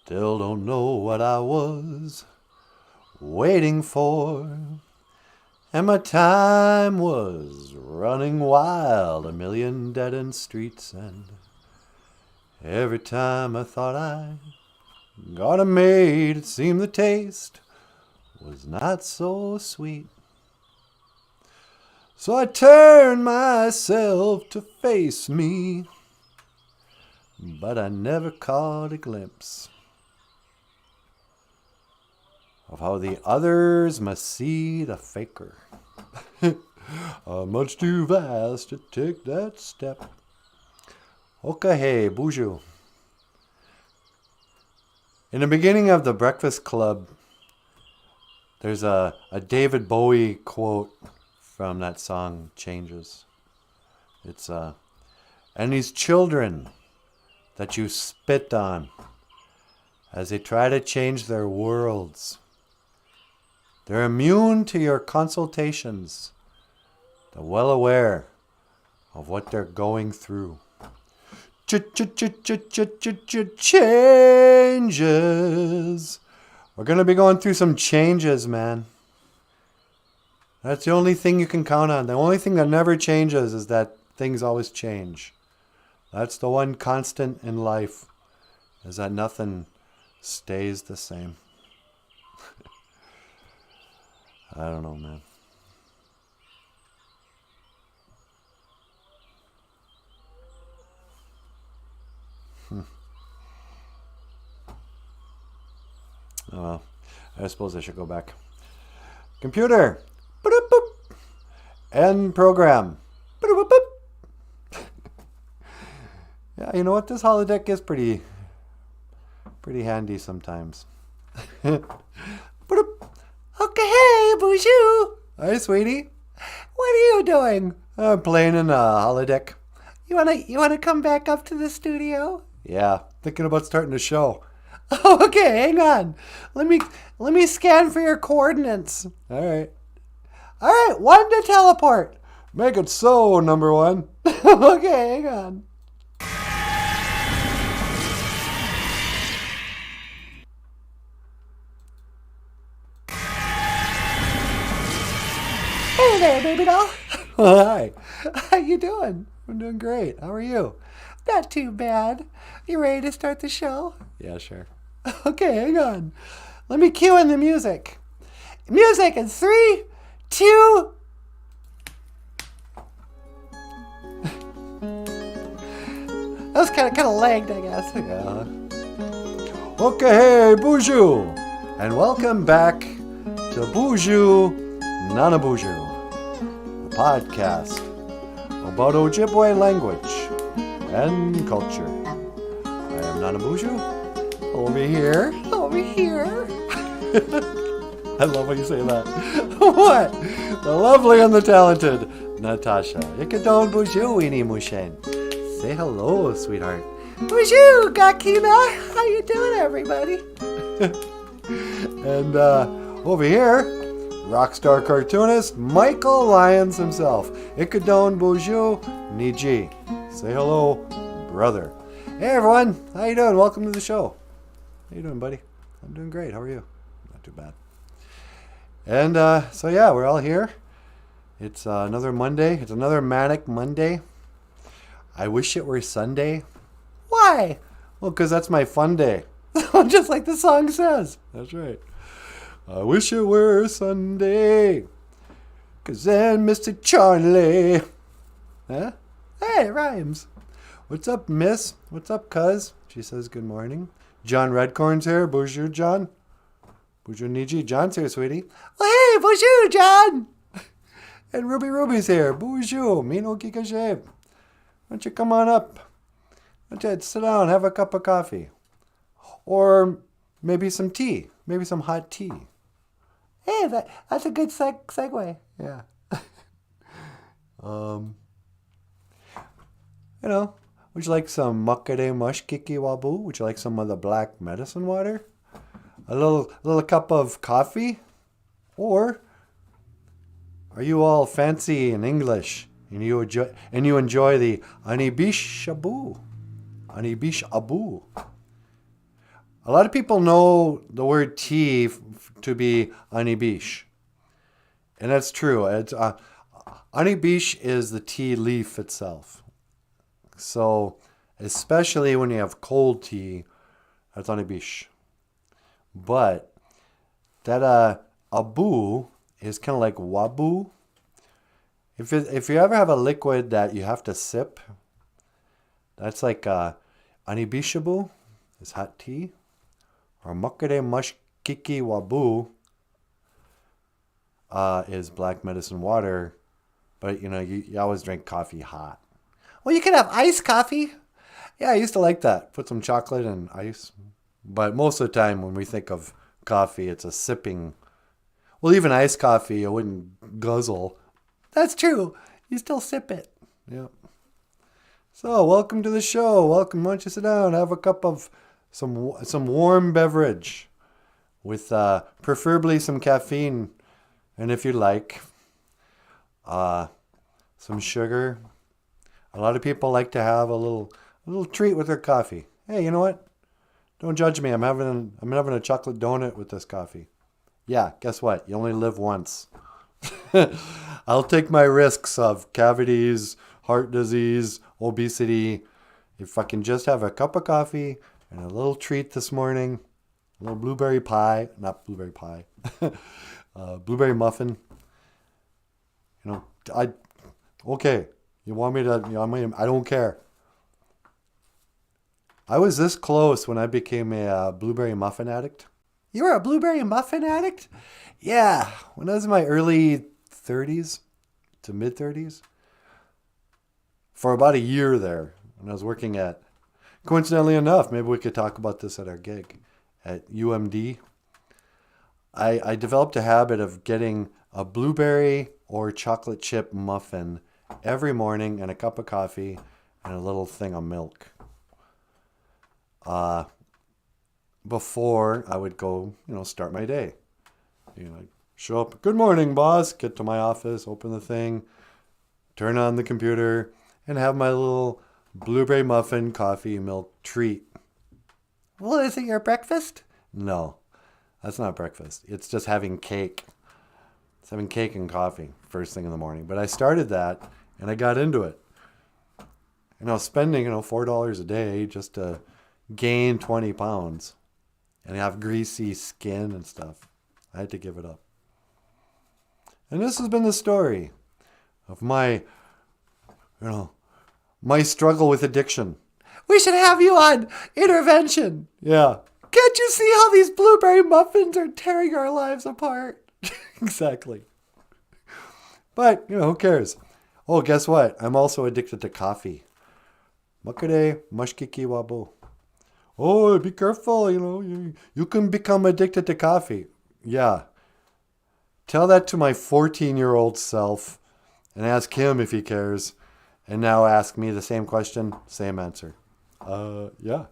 Still don't know what I was waiting for. And my time was running wild, a million dead-end streets, and every time I thought I got a made, it seemed the taste was not so sweet. So I turned myself to face me, but I never caught a glimpse of how the others must see the faker. Much too fast to take that step. Okay, BOOZHOO. In the beginning of the Breakfast Club, there's a David Bowie quote from that song, Changes. It's, and these children that you spit on as they try to change their worlds, they're immune to your consultations. They're well aware of what they're going through. Changes. We're going to be going through some changes, man. That's the only thing you can count on. The only thing that never changes is that things always change. That's the one constant in life, is that nothing stays the same. I don't know, man. Oh, well, I suppose I should go back. Computer. Boop, boop. End program. Boop, boop. Yeah, you know what? This holodeck is pretty handy sometimes. Boop. Okay, hey, BOOZHOO. Hi, sweetie. What are you doing? I'm playing in a holodeck. You wanna come back up to the studio? Yeah, thinking about starting a show. Oh, okay, hang on. Let me scan for your coordinates. All right, 1 to teleport. Make it so, number 1. Okay, hang on. Hey there, baby doll. Hi. How you doing? I'm doing great. How are you? Not too bad. You ready to start the show? Yeah, sure. Okay, hang on. Let me cue in the music. Music in 3, 2. That was kind of lagged, I guess. Yeah. Okay, hey, BOOZHOO, and welcome back to BOOZHOO NANABOOZHOO, a podcast about Ojibwe language and culture. I am NANABOOZHOO. Over here. I love when you say that. What? The lovely and the talented Natasha. Ikadon BOOZHOO weenie mushen. Say hello, sweetheart. BOOZHOO, Gakina. How you doing, everybody? And over here, rockstar cartoonist Michael Lyons himself. Ikadon BOOZHOO Niji. Say hello, brother. Hey everyone, how you doing? Welcome to the show. How you doing, buddy? I'm doing great. How are you? Not too bad. And so yeah, we're all here. It's another Monday. It's another manic Monday. I wish it were Sunday. Why? Well, because that's my fun day. Just like the song says. That's right. I wish it were Sunday. Because then Mr. Charlie. Huh? Hey, it rhymes. What's up, miss? What's up, cuz? She says good morning. John Redcorn's here. BOOZHOO, John. BOOZHOO Niji. John's here, sweetie. Oh, hey, BOOZHOO, John. And Ruby's here. BOOZHOO. Mino Kikashe. Why don't you come on up? Why don't you sit down, have a cup of coffee? Or maybe some tea. Maybe some hot tea. Hey, that's a good segue. Yeah. You know, would you like some makare mushkiki wabu? Would you like some of the black medicine water? A little cup of coffee? Or are you all fancy in English and you enjoy the anibish abu? Anibish abu. A lot of people know the word tea to be OJIBERISH. And that's true. OJIBERISH is the tea leaf itself. So, especially when you have cold tea, that's OJIBERISH. But that abu is kind of like wabu. If you ever have a liquid that you have to sip, that's like OJIBERISH is hot tea. Or makere mashkiki wabu is black medicine water. But, you always drink coffee hot. Well, you can have iced coffee. Yeah, I used to like that. Put some chocolate and ice. But most of the time when we think of coffee, it's a sipping. Well, even iced coffee, you wouldn't guzzle. That's true. You still sip it. Yep. So, welcome to the show. Welcome. Why don't you sit down, have a cup of some warm beverage with preferably some caffeine, and if you like, some sugar. A lot of people like to have a little treat with their coffee. Hey, you know what? Don't judge me. I'm having a chocolate donut with this coffee. Yeah, guess what? You only live once. I'll take my risks of cavities, heart disease, obesity, if I can just have a cup of coffee and a little treat this morning, a little blueberry pie, not blueberry pie, blueberry muffin. Okay, you want me to, I don't care. I was this close when I became a blueberry muffin addict. You were a blueberry muffin addict? Yeah, when I was in my early 30s to mid 30s. For about a year there, when I was working at, coincidentally enough, maybe we could talk about this at our gig at UMD. I developed a habit of getting a blueberry or chocolate chip muffin every morning and a cup of coffee and a little thing of milk. Before I would go, start my day. Show up, good morning, boss, get to my office, open the thing, turn on the computer, and have my little blueberry muffin, coffee, milk treat. Well, is it your breakfast? No, that's not breakfast. It's just having cake. It's having cake and coffee first thing in the morning. But I started that, and I got into it. And I was spending, $4 a day just to gain 20 pounds and have greasy skin and stuff. I had to give it up. And this has been the story of my struggle with addiction. We should have you on intervention. Yeah. Can't you see how these blueberry muffins are tearing our lives apart? Exactly. But, who cares? Oh, guess what? I'm also addicted to coffee. Makere mashkiki wabo. Oh, be careful, you can become addicted to coffee. Yeah. Tell that to my 14-year-old self and ask him if he cares. And now ask me the same question, same answer. Yeah.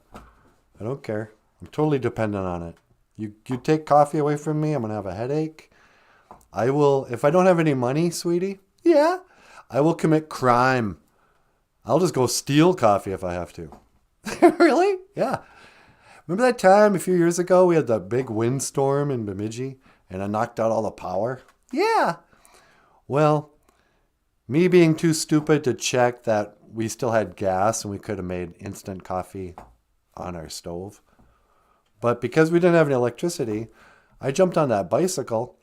I don't care. I'm totally dependent on it. You take coffee away from me, I'm going to have a headache. I will, if I don't have any money, sweetie, yeah, I will commit crime. I'll just go steal coffee if I have to. Really? Yeah. Remember that time a few years ago we had the big windstorm in Bemidji and I knocked out all the power? Yeah. Well, me being too stupid to check that we still had gas and we could have made instant coffee on our stove. But because we didn't have any electricity, I jumped on that bicycle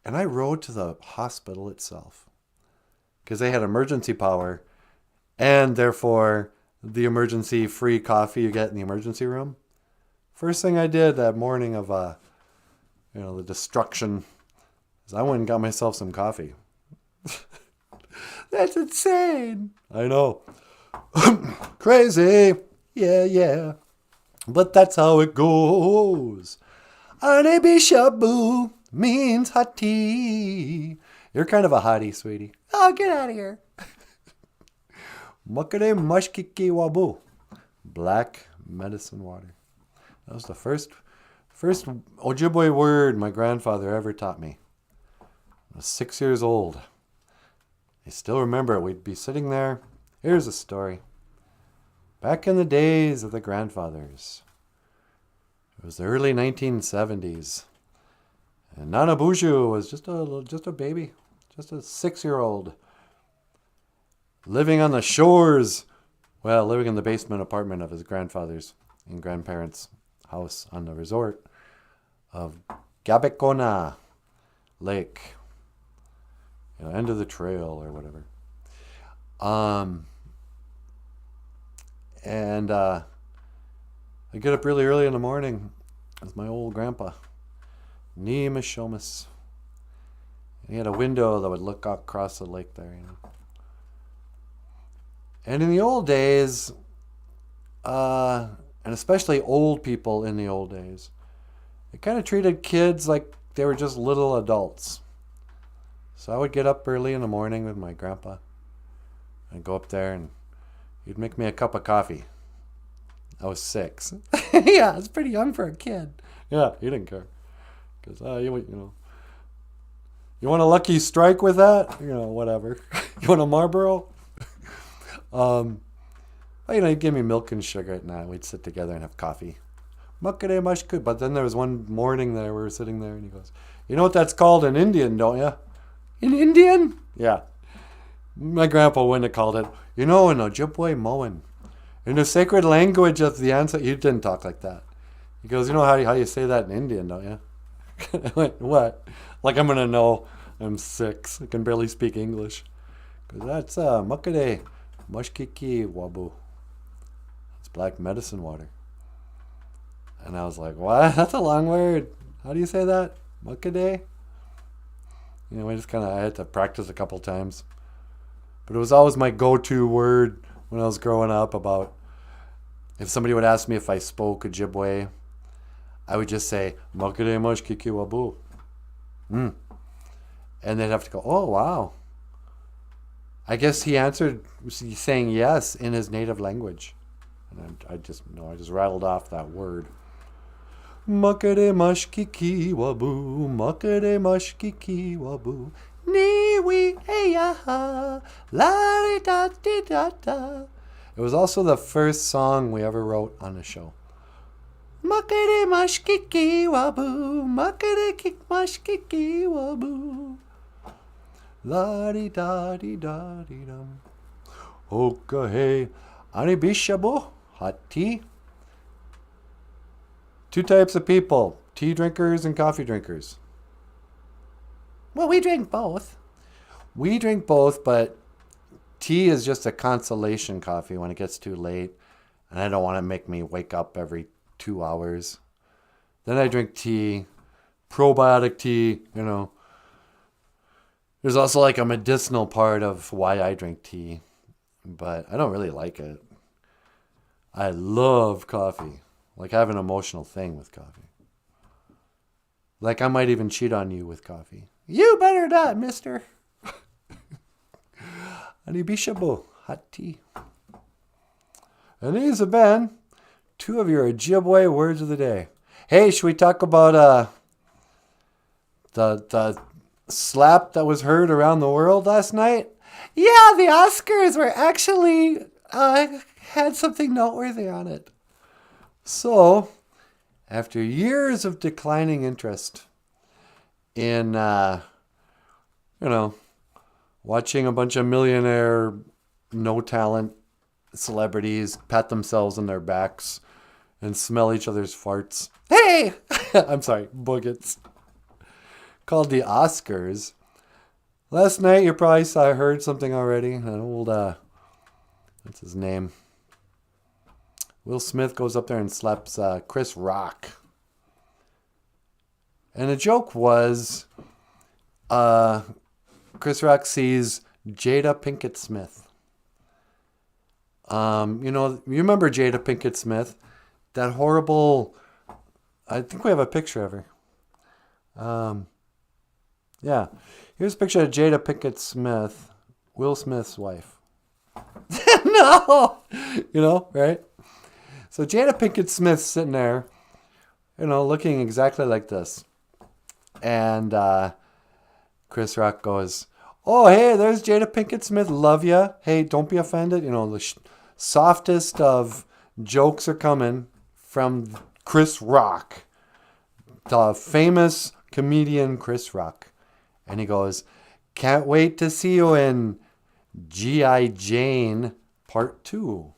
and I rode to the hospital itself because they had emergency power and therefore the emergency free coffee you get in the emergency room. First thing I did that morning of the destruction is I went and got myself some coffee. That's insane. I know. Crazy. Yeah. But that's how it goes. OJIBERISH means hot tea. You're kind of a hottie, sweetie. Oh, get out of here. Makere mashkiki wabu. Black medicine water. That was the first Ojibwe word my grandfather ever taught me. I was 6 years old. I still remember it. We'd be sitting there. Here's a story. Back in the days of the grandfathers, It was the early 1970s. And NanaBOOZHOO was just a baby, just a 6-year-old, living on the shores, well, living in the basement apartment of his grandfather's and grandparents' house on the resort of Gabekona Lake, end of the trail or whatever. And I get up really early in the morning with my old grandpa, Neemishomis. He had a window that would look across the lake there, And in the old days, and especially old people in the old days, they kind of treated kids like they were just little adults. So I would get up early in the morning with my grandpa and go up there, and he'd make me a cup of coffee. I was 6. Yeah, it's pretty young for a kid. Yeah, he didn't care. Because, you want a Lucky Strike with that? Whatever. You want a Marlboro? He'd give me milk and sugar at night. We'd sit together and have coffee. Muckade mushkud. But then there was one morning there, we were sitting there, and he goes, "You know what that's called in Indian, don't you?" "In Indian?" "Yeah." My grandpa wouldn't have called it, in Ojibwe Moen. In the sacred language of the ancestors. He didn't talk like that. He goes, "You know how you say that in Indian, don't you?" I went, "What?" Like I'm going to know. I'm 6. I can barely speak English. Because that's Muckade Mushkiki Wabu. It's black medicine water. And I was like, "What? That's a long word. How do you say that? Muckade?" I had to practice a couple times. But it was always my go-to word when I was growing up about if somebody would ask me if I spoke Ojibwe, I would just say, "Muckade Mushkiki Wabu." And they'd have to go, "Oh, wow." I guess he answered saying yes in his native language. And I just rattled off that word. Muckade mushkiki wabu, muckade mushkiki wabu, niwi eyaha, la da di da da. It was also the first song we ever wrote on the show. Muckade mushkiki wabu, muckade kik mushkiki wabu. La di da di da di dum. Hoka hey, ani bishabu, hot tea. 2 types of people, tea drinkers and coffee drinkers. Well, we drink both. We drink both, but tea is just a consolation coffee when it gets too late, and I don't want to make me wake up every 2 hours. Then I drink tea, probiotic tea, There's also like a medicinal part of why I drink tea, but I don't really like it. I love coffee. Like I have an emotional thing with coffee. Like I might even cheat on you with coffee. You better not, mister. Anibishabu, hot tea. And these have been 2 of your Ojibwe words of the day. Hey, should we talk about the slap that was heard around the world last night? Yeah, the Oscars were actually had something noteworthy on it. So, after years of declining interest in, watching a bunch of millionaire, no talent celebrities pat themselves on their backs and smell each other's farts. Hey! I'm sorry, boogits. Called the Oscars. Last night you probably heard something already. An old, what's his name? Will Smith goes up there and slaps Chris Rock. And the joke was, Chris Rock sees Jada Pinkett Smith. You remember Jada Pinkett Smith? That horrible, I think we have a picture of her. Yeah. Here's a picture of Jada Pinkett Smith, Will Smith's wife. No! Right? So Jada Pinkett Smith's sitting there, looking exactly like this. And Chris Rock goes, "Oh, hey, there's Jada Pinkett Smith. Love ya. Hey, don't be offended." The softest of jokes are coming from Chris Rock, the famous comedian Chris Rock. And he goes, "Can't wait to see you in G.I. Jane Part 2.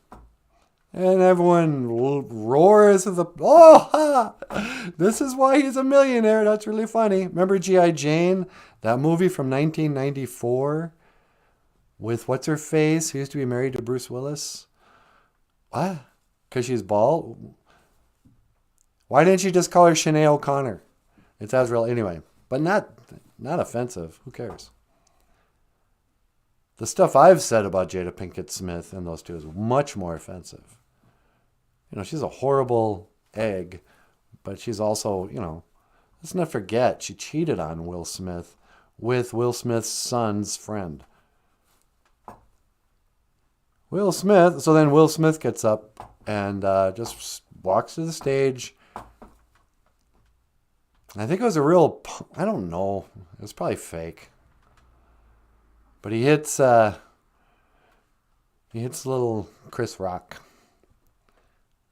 And everyone roars at the, this is why he's a millionaire. That's really funny. Remember G.I. Jane? That movie from 1994 with what's her face, who used to be married to Bruce Willis? What? Because she's bald? Why didn't you just call her Sinead O'Connor? It's Azrael anyway. But not offensive. Who cares? The stuff I've said about Jada Pinkett Smith and those two is much more offensive. You know, she's a horrible egg, but she's also, you know, let's not forget, she cheated on Will Smith with Will Smith's son's friend. Will Smith, so then Will Smith gets up and just walks to the stage. I think it was a real, I don't know, it was probably fake. But he hits little Chris Rock.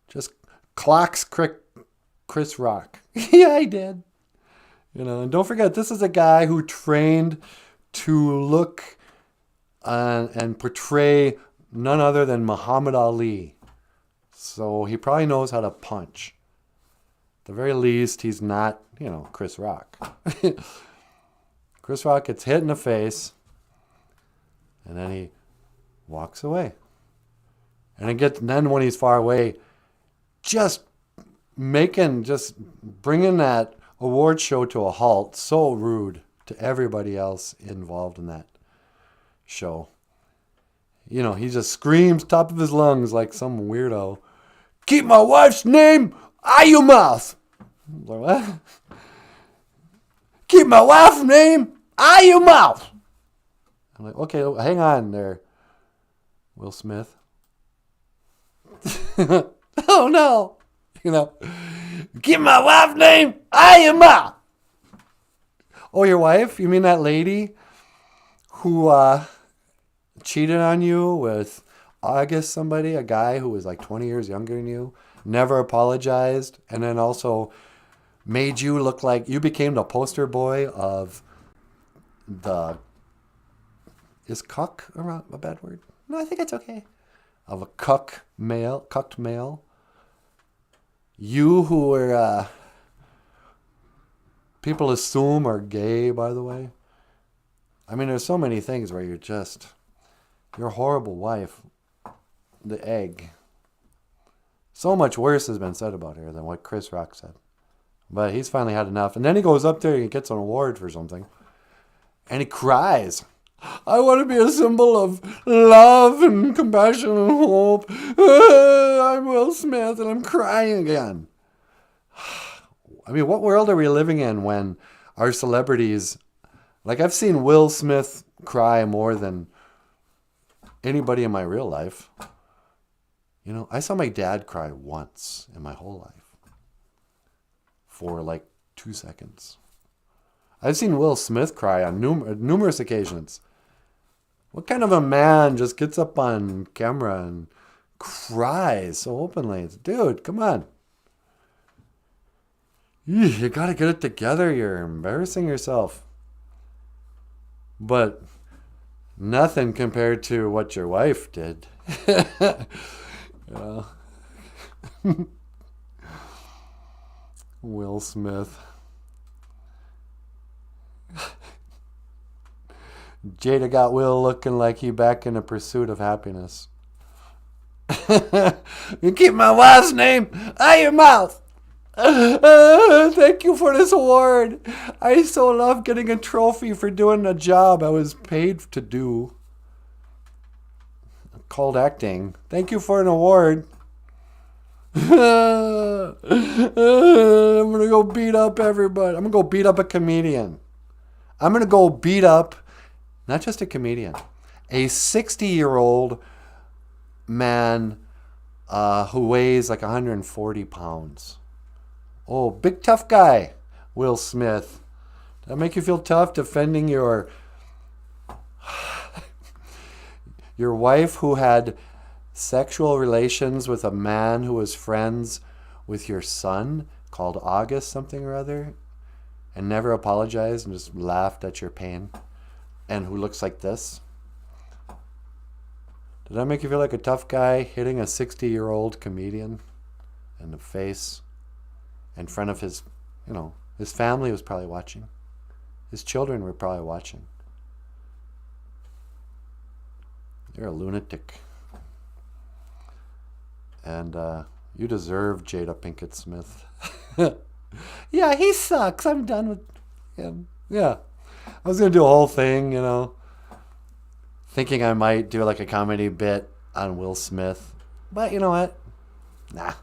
Just clocks Chris Rock. Yeah, he did. You know, and don't forget, this is a guy who trained to look and portray none other than Muhammad Ali. So he probably knows how to punch. At the very least, he's not, you know, Chris Rock. Chris Rock gets hit in the face. And then he walks away. And then when he's far away, just bringing that award show to a halt. So rude to everybody else involved in that show. You know, he just screams top of his lungs like some weirdo. "Keep my wife's name out your mouth." I'm like, what? "Keep my wife's name out your mouth." I'm like, okay, hang on there, Will Smith. Oh no, you know, "Keep my wife's name out your mouth." Oh, your wife? You mean that lady who cheated on you with August somebody, a guy who was like 20 years younger than you, never apologized, and then also made you look like you became the poster boy of the... Is cuck a bad word? No, I think it's okay. Of a cucked male. You who were, people assume are gay, by the way. I mean, there's so many things where you're a horrible wife. The egg. So much worse has been said about her than what Chris Rock said. But he's finally had enough. And then he goes up there and gets an award for something. And he cries. "I want to be a symbol of love and compassion and hope. I'm Will Smith and I'm crying again." I mean, what world are we living in when our celebrities... Like, I've seen Will Smith cry more than anybody in my real life. You know, I saw my dad cry once in my whole life. For like 2 seconds. I've seen Will Smith cry on numerous occasions. What kind of a man just gets up on camera and cries so openly? Dude, come on. You gotta get it together. You're embarrassing yourself. But nothing compared to what your wife did. Will Smith. Jada got Will looking like he back in the pursuit of happiness. "You keep my wife's name out your mouth. Thank you for this award. I so love getting a trophy for doing a job I was paid to do. Called acting. Thank you for an award." I'm going to go beat up everybody. I'm going to go beat up a comedian. I'm going to go beat up, not just a comedian, a 60-year-old man who weighs like 140 pounds. Oh, big tough guy, Will Smith. Does that make you feel tough defending your wife who had sexual relations with a man who was friends with your son called August something or other and never apologized and just laughed at your pain, and who looks like this? Did that make you feel like a tough guy hitting a 60-year-old comedian in the face in front of his, his family was probably watching. His children were probably watching. You're a lunatic. And you deserve Jada Pinkett Smith. Yeah, he sucks. I'm done with him. Yeah. I was going to do a whole thing, thinking I might do like a comedy bit on Will Smith. But you know what? Nah.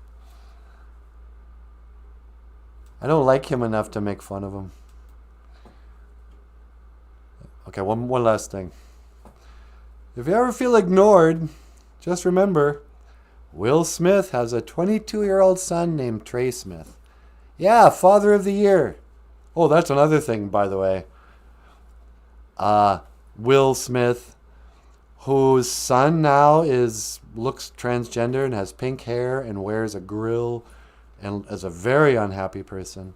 I don't like him enough to make fun of him. Okay, one last thing. If you ever feel ignored, just remember, Will Smith has a 22-year-old son named Trey Smith. Yeah, Father of the Year. Oh, that's another thing, by the way. Will Smith, whose son now looks transgender and has pink hair and wears a grill and is a very unhappy person,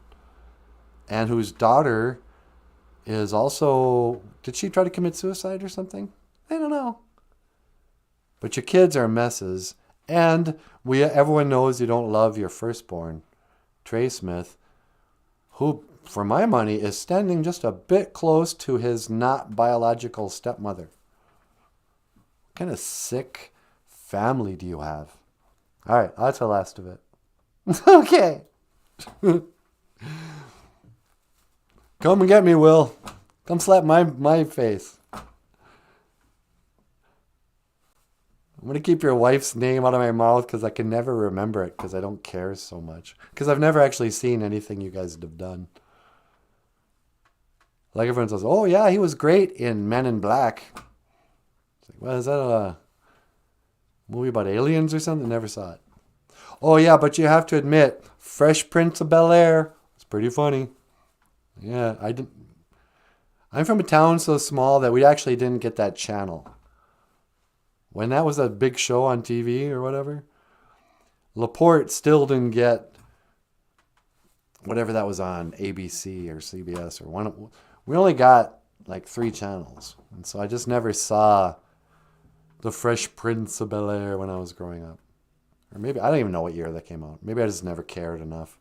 and whose daughter is also, did she try to commit suicide or something? I don't know. But your kids are messes, and everyone knows you don't love your firstborn, Trey Smith, who, for my money, is standing just a bit close to his not biological stepmother. What kind of sick family do you have? All right, that's the last of it. Okay. Come and get me, Will. Come slap my face. I'm going to keep your wife's name out of my mouth because I can never remember it because I don't care so much. Because I've never actually seen anything you guys have done. Like everyone says, oh yeah, he was great in Men in Black. It's like, well, is that a movie about aliens or something? Never saw it. Oh yeah, but you have to admit, Fresh Prince of Bel-Air, it's pretty funny. Yeah, I'm from a town so small that we actually didn't get that channel. When that was a big show on TV or whatever, LaPorte still didn't get whatever that was on, ABC or CBS or one. We only got like 3 channels. And so I just never saw The Fresh Prince of Bel-Air when I was growing up. Or maybe, I don't even know what year that came out. Maybe I just never cared enough.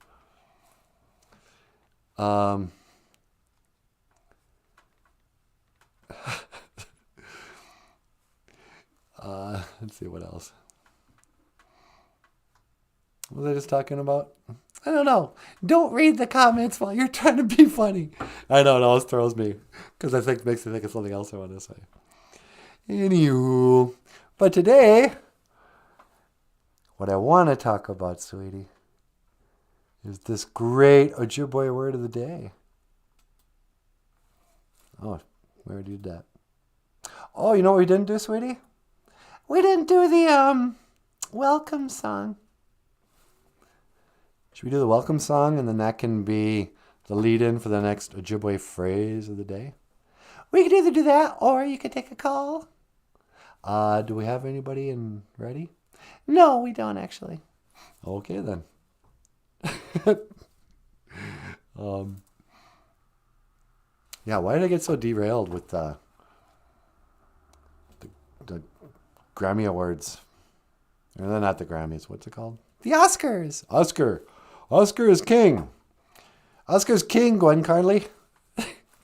Let's see what else. What was I just talking about? I don't know. Don't read the comments while you're trying to be funny. I know, it always throws me. Because I think it makes me think of something else I want to say. Anywho. But today, what I want to talk about, sweetie, is this great Ojibwe word of the day. Oh, we already did that. Oh, you know what we didn't do, sweetie? We didn't do the welcome song. Should we do the welcome song and then that can be the lead-in for the next Ojibwe phrase of the day? We could either do that or you could take a call. Do we have anybody ready? No, we don't actually. Okay then. Yeah, why did I get so derailed with the Grammy Awards? Or they're not the Grammys. What's it called? The Oscars. Oscar is king. Oscar's king, Gwen Carly.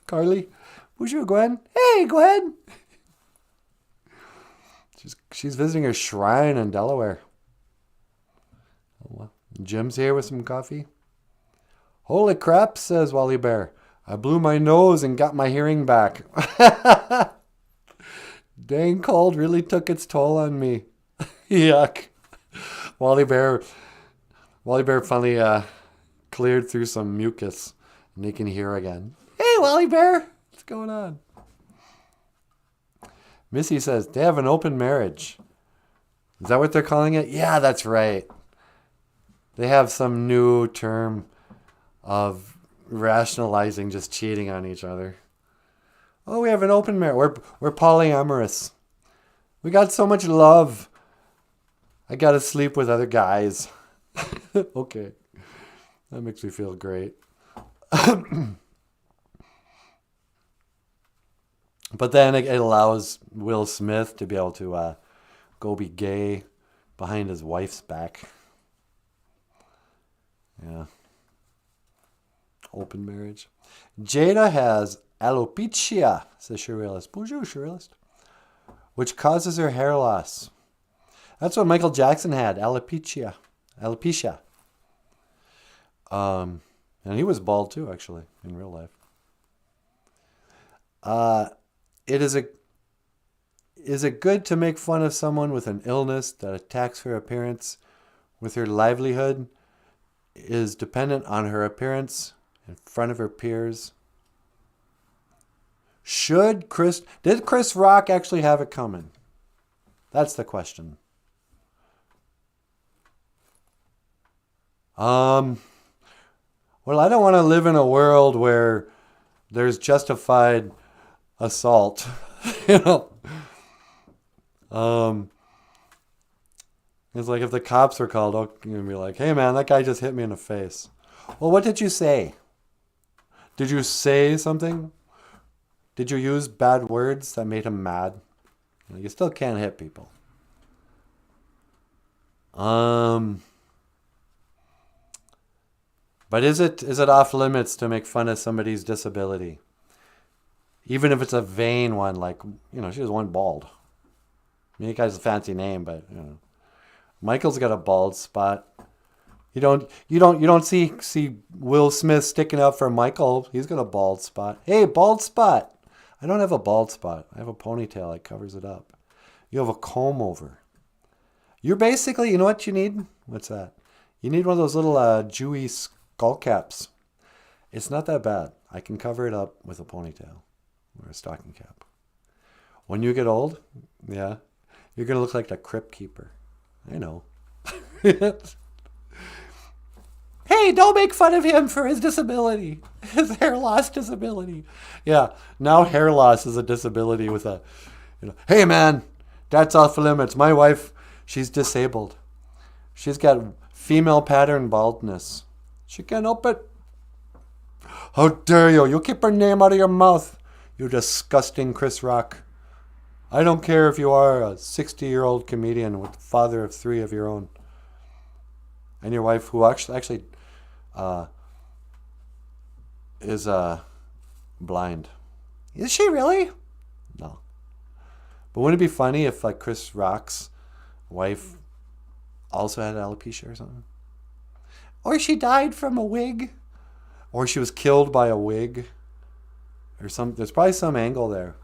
Carly. Bonjour, Gwen. Hey, Gwen. She's visiting her shrine in Delaware. Oh, well. Jim's here with some coffee. Holy crap, says Wally Bear. I blew my nose and got my hearing back. Dang cold really took its toll on me. Yuck. Wally Bear finally cleared through some mucus and he can hear again. Hey, Wally Bear. What's going on? Missy says, they have an open marriage. Is that what they're calling it? Yeah, that's right. They have some new term of rationalizing just cheating on each other. Oh, we have an open marriage. We're polyamorous. We got so much love. I got to sleep with other guys. Okay. That makes me feel great. But then it allows Will Smith to be able to go be gay behind his wife's back. Yeah. Open marriage. Jada has alopecia, says Surrealist. Bonjour, Surrealist. Which causes her hair loss. That's what Michael Jackson had, alopecia. Alopecia. And he was bald too, actually, in real life. Is it good to make fun of someone with an illness that attacks her appearance with her livelihood is dependent on her appearance in front of her peers? Did Chris Rock actually have it coming? That's the question. Well, I don't want to live in a world where there's justified assault. You know? It's like if the cops were called, you're going to be like, hey man, that guy just hit me in the face. Well, what did you say? Did you say something? Did you use bad words that made him mad? You still can't hit people. But is it off limits to make fun of somebody's disability? Even if it's a vain one, like, she was one bald. I mean, the guy's a fancy name, but Michael's got a bald spot. You don't see Will Smith sticking up for Michael. He's got a bald spot. Hey, bald spot. I don't have a bald spot. I have a ponytail that covers it up. You have a comb over. You're basically, you know what you need? What's that? You need one of those little Jewy skull caps. It's not that bad. I can cover it up with a ponytail or a stocking cap. When you get old, yeah, you're going to look like the crypt keeper. I know. Hey, don't make fun of him for his disability. His hair loss disability. Yeah, now hair loss is a disability with a, hey man, that's off limits. My wife, she's disabled. She's got female pattern baldness. She can't help it. How dare you? You keep her name out of your mouth, you disgusting Chris Rock. I don't care if you are a 60-year-old comedian with the father of 3 of your own. And your wife, who actually is blind. Is she really? No. But wouldn't it be funny if Chris Rock's wife also had alopecia or something? Or she died from a wig? Or she was killed by a wig? Or some. There's probably some angle there.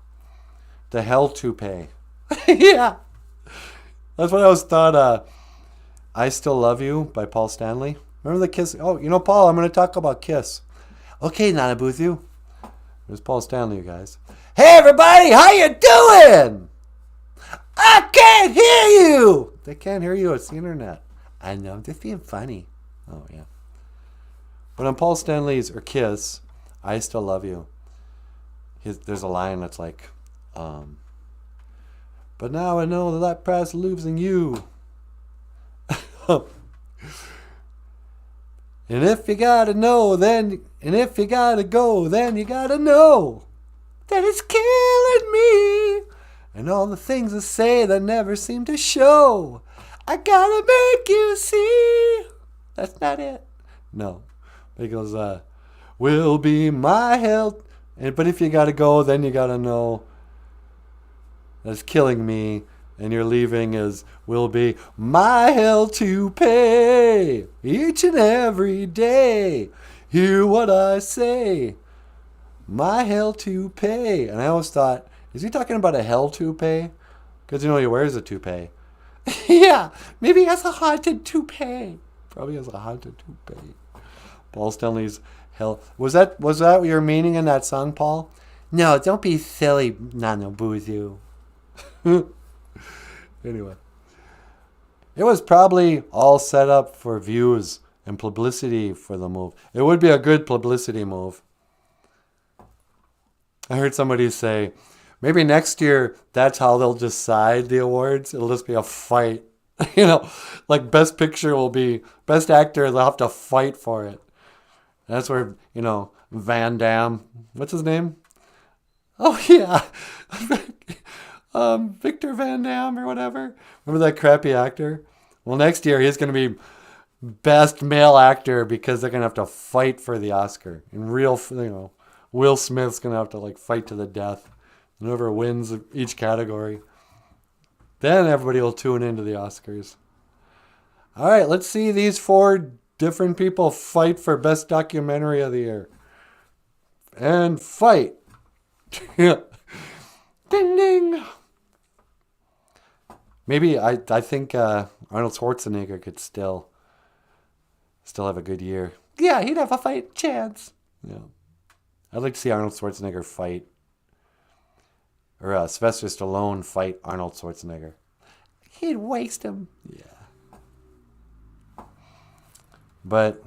The hell toupee. Yeah. That's what I always thought. I Still Love You by Paul Stanley. Remember the Kiss? Oh, Paul, I'm going to talk about Kiss. Okay, NanaBOOZHOO. There's Paul Stanley, you guys. Hey, everybody, how you doing? I can't hear you. They can't hear you. It's the internet. I know. I'm just being funny. Oh, yeah. But on Paul Stanley's, or Kiss, I Still Love You, there's a line that's like, but now I know that past lives in you. And if you gotta know, and if you gotta go, then you gotta know that it's killing me. And all the things I say that never seem to show. I gotta make you see. That's not it. No. It goes, will be my health. But if you gotta go, then you gotta know that's killing me. And your leaving will be my hell to pay each and every day. Hear what I say. My hell to pay. And I always thought, is he talking about a hell toupee? Because he wears a toupee. Yeah, maybe he has a haunted toupee. Probably has a haunted toupee. Paul Stanley's hell. Was that your meaning in that song, Paul? No, don't be silly, NanaBOOZHOO. Anyway, it was probably all set up for views and publicity for the move. It would be a good publicity move. I heard somebody say, maybe next year that's how they'll decide the awards. It'll just be a fight You know, like best picture will be best actor. They'll have to fight for it. That's where, Van Damme. What's his name? Oh yeah, Victor Van Damme or whatever. Remember that crappy actor? Well, next year he's going to be best male actor because they're going to have to fight for the Oscar. In real, Will Smith's going to have to like fight to the death. Whoever wins each category. Then everybody will tune into the Oscars. All right, let's see these 4 different people fight for best documentary of the year. And fight. Ding ding. Maybe I think Arnold Schwarzenegger could still have a good year. Yeah, he'd have a fight chance. Yeah, I'd like to see Arnold Schwarzenegger fight, or Sylvester Stallone fight Arnold Schwarzenegger. He'd waste him. Yeah, but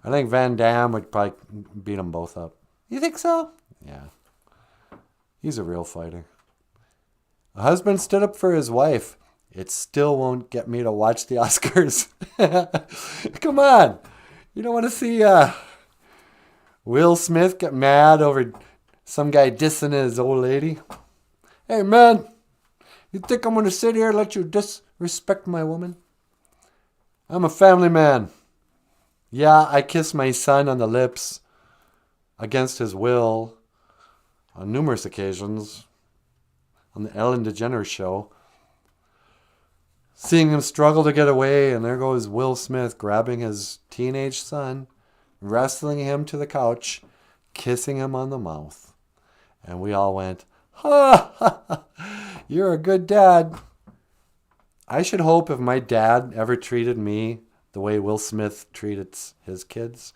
I think Van Damme would probably beat them both up. You think so? Yeah, he's a real fighter. A husband stood up for his wife. It still won't get me to watch the Oscars. Come on. You don't want to see Will Smith get mad over some guy dissing his old lady? Hey, man. You think I'm going to sit here and let you disrespect my woman? I'm a family man. Yeah, I kiss my son on the lips against his will on numerous occasions. On the Ellen DeGeneres show, seeing him struggle to get away, and there goes Will Smith grabbing his teenage son, wrestling him to the couch, kissing him on the mouth. And we all went, ha, ha, ha, you're a good dad. I should hope if my dad ever treated me the way Will Smith treated his kids,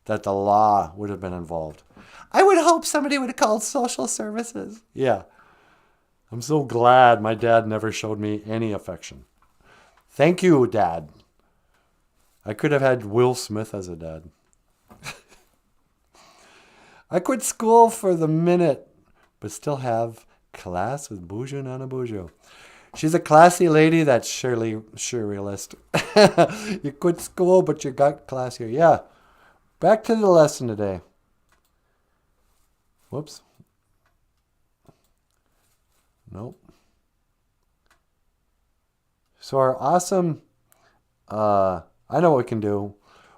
that the law would have been involved. I would hope somebody would have called social services. Yeah. I'm so glad my dad never showed me any affection. Thank you, Dad. I could have had Will Smith as a dad. I quit school for the minute, but still have class with BOOZHOO NANABOOZHOO. She's a classy lady that's surely surrealist. You quit school, but you got class here. Yeah. Back to the lesson today. Whoops. Nope. So our awesome, I know what we can do.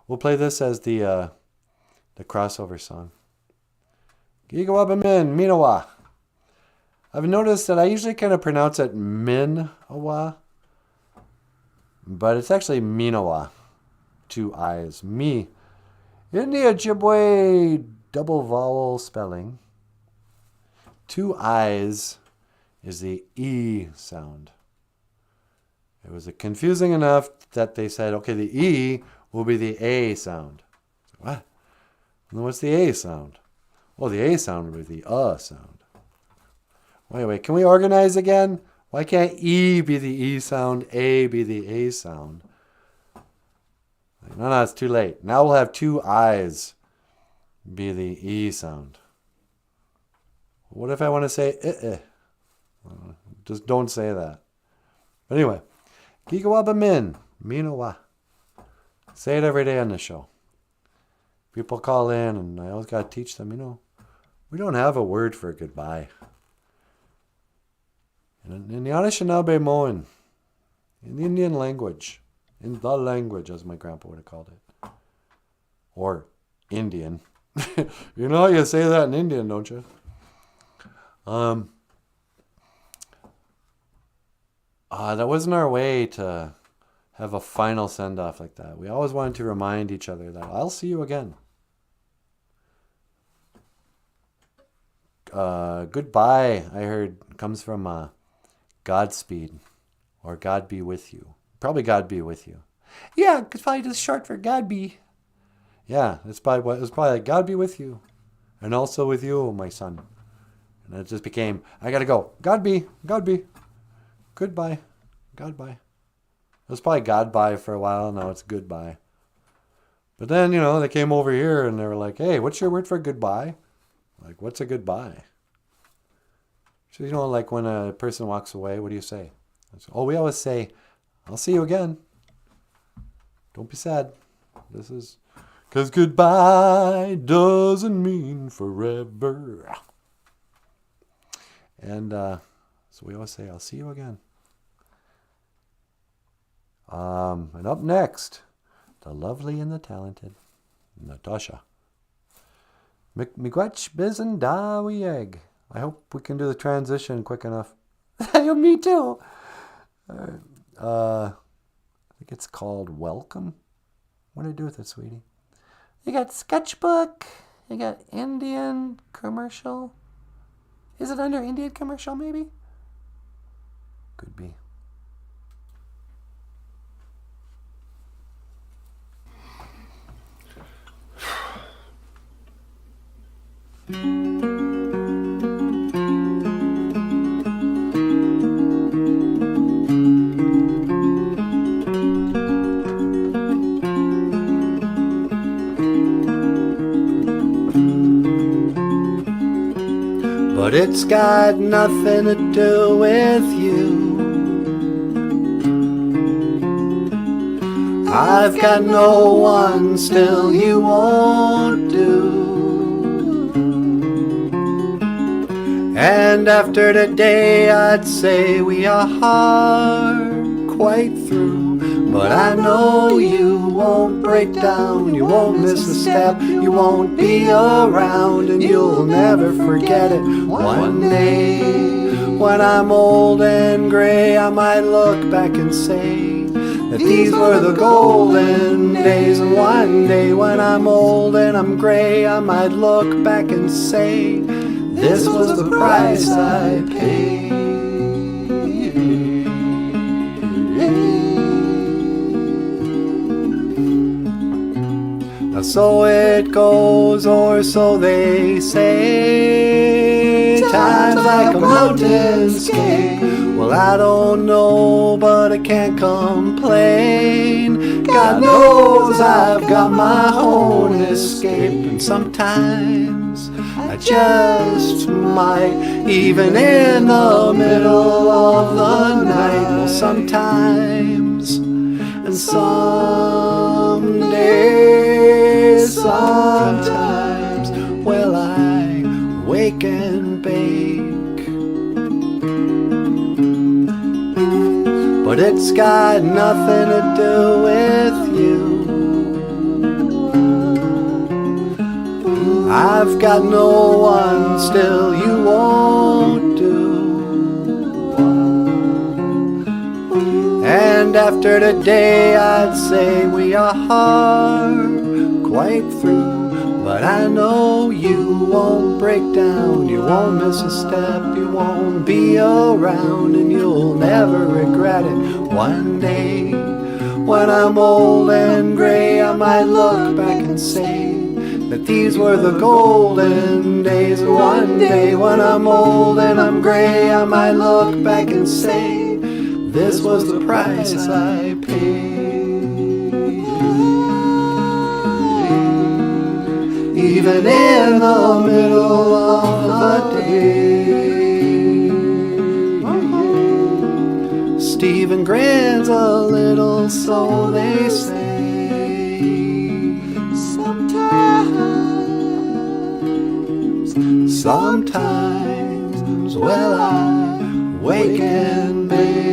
We'll play this as the crossover song. Gigawabamin, Minawa. I've noticed that I usually kind of pronounce it Min-awa, but it's actually Minawa. 2 I's. Me. In the Ojibwe double vowel spelling, 2 I's is the E sound. It was confusing enough that they said, okay, the E will be the A sound. What? And what's the A sound? Well, the A sound would be the sound. Wait, can we organize again? Why can't E be the E sound, A be the A sound? No, it's too late. Now we'll have 2 I's be the E sound. What if I want to say Just don't say that. But anyway, Gigawaba Min, Minawa. Say it every day on the show. People call in and I always got to teach them, we don't have a word for goodbye. In the Anishinaabe-Moan, in the Indian language, in the language, as my grandpa would have called it. Or Indian. You know how you say that in Indian, don't you? That wasn't our way to have a final send-off like that. We always wanted to remind each other that I'll see you again. Goodbye, I heard, comes from Godspeed, or God be with you. Probably God be with you. Yeah, it's probably just short for God be. Yeah, it's probably like God be with you, and also with you, my son. And it just became, I gotta go. God be, goodbye, Godbye. It was probably Godbye for a while. Now it's goodbye. But then, they came over here and they were like, hey, what's your word for goodbye? Like, what's a goodbye? So, like when a person walks away, what do you say? We always say, I'll see you again. Don't be sad. This is... 'Cause goodbye doesn't mean forever. And so we always say, I'll see you again. And up next, the lovely and the talented Natasha. Miigwech biz'n da we egg. I hope we can do the transition quick enough. Me too. I think it's called Welcome. What do I do with it, sweetie? You got sketchbook. You got Indian commercial. Is it under Indian commercial, maybe? Could be. But it's got nothing to do with you. I've got no one, still you won't do. And after today I'd say we are quite through. But I know you won't break down, you won't miss a step, you won't be around, and you'll never forget it. One day, when I'm old and gray, I might look back and say that these were the golden days. And one day, when I'm old and I'm gray, I might look back and say, this was the price I paid. So it goes, or so they say. Time's like a mountainscape. Well, I don't know, but I can't complain. God knows I've got my own escape. And sometimes I just might, even in the middle of the night. Well, sometimes and someday, sometimes, well, I wake and bake. But it's got nothing to do with you. I've got no one, still you won't do. And after today I'd say we are quite through. But I know you won't break down, you won't miss a step, you won't be around, and you'll never regret it. One day, when I'm old and gray, I might look back and say that these were the golden days. And one day, when I'm old and I'm gray, I might look back and say, this was the price I paid. Even in the middle of the day. Stephen grins a little, so they say. Sometimes, well, I wake and bake.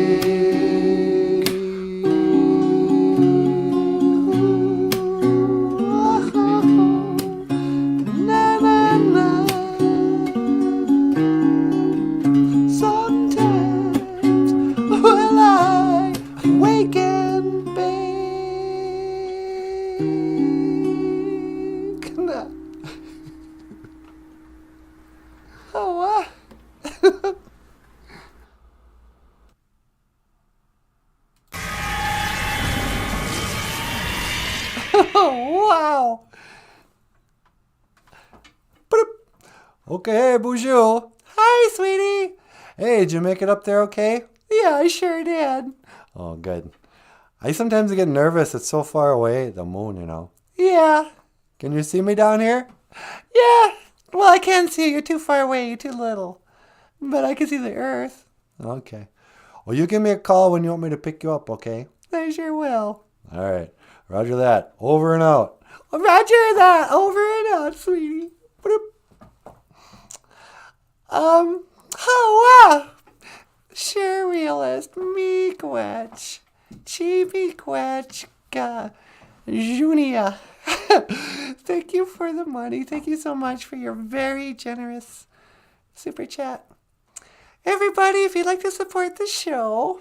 Wow. Okay, BOOZHOO. Hi, sweetie. Hey, did you make it up there okay? Yeah, I sure did. Oh, good. I sometimes get nervous. It's so far away, the moon, you know. Yeah. Can you see me down here? Yeah. Well, I can't see you. You're too far away. You're too little. But I can see the earth. Okay. Well, you give me a call when you want me to pick you up, okay? I sure will. All right. Roger that. Over and out. Roger that. Over and out, sweetie. Sure realist, me quetch, chibi quetchka, Junia. Thank you for the money. Thank you so much for your very generous super chat. Everybody, if you'd like to support the show,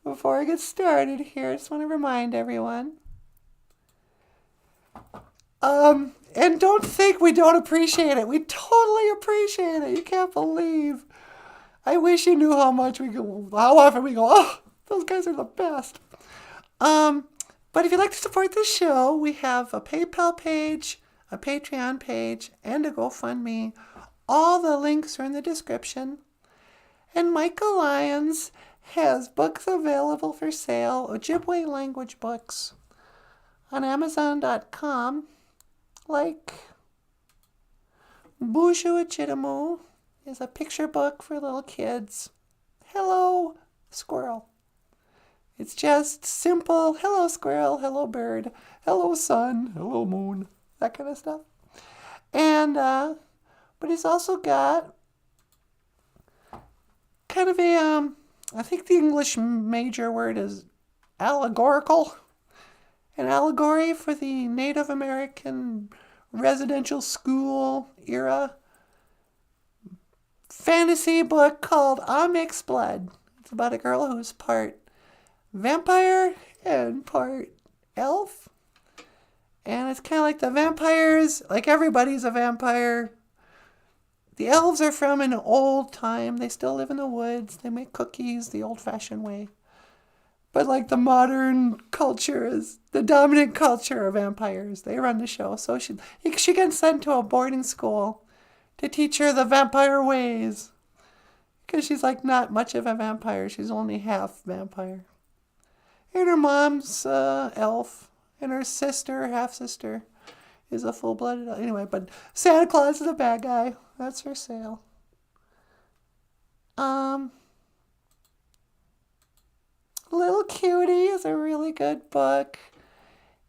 before I get started here, I just want to remind everyone. And don't think we don't appreciate it. We totally appreciate it. You can't believe. I wish you knew how often we go, oh, those guys are the best. But if you'd like to support the show, we have a PayPal page, a Patreon page, and a GoFundMe. All the links are in the description. And Michael Lyons has books available for sale, Ojibwe language books, on Amazon.com, like BOOZHOO NANABOOZHOO is a picture book for little kids. Hello, squirrel. It's just simple, hello, squirrel, hello, bird, hello, sun, hello, moon, that kind of stuff. And, but he's also got kind of a, I think the English major word is allegorical. An allegory for the Native American residential school era fantasy book called Mixed Blood. It's about a girl who's part vampire and part elf. And it's kind of like the vampires, like everybody's a vampire. The elves are from an old time. They still live in the woods. They make cookies the old-fashioned way. But like the modern culture is the dominant culture of vampires. They run the show. So she gets sent to a boarding school to teach her the vampire ways. Because she's like not much of a vampire. She's only half vampire. And her mom's elf. And her sister, half-sister, is a full-blooded elf. Anyway, but Santa Claus is a bad guy. That's for sale. Little Cutie is a really good book.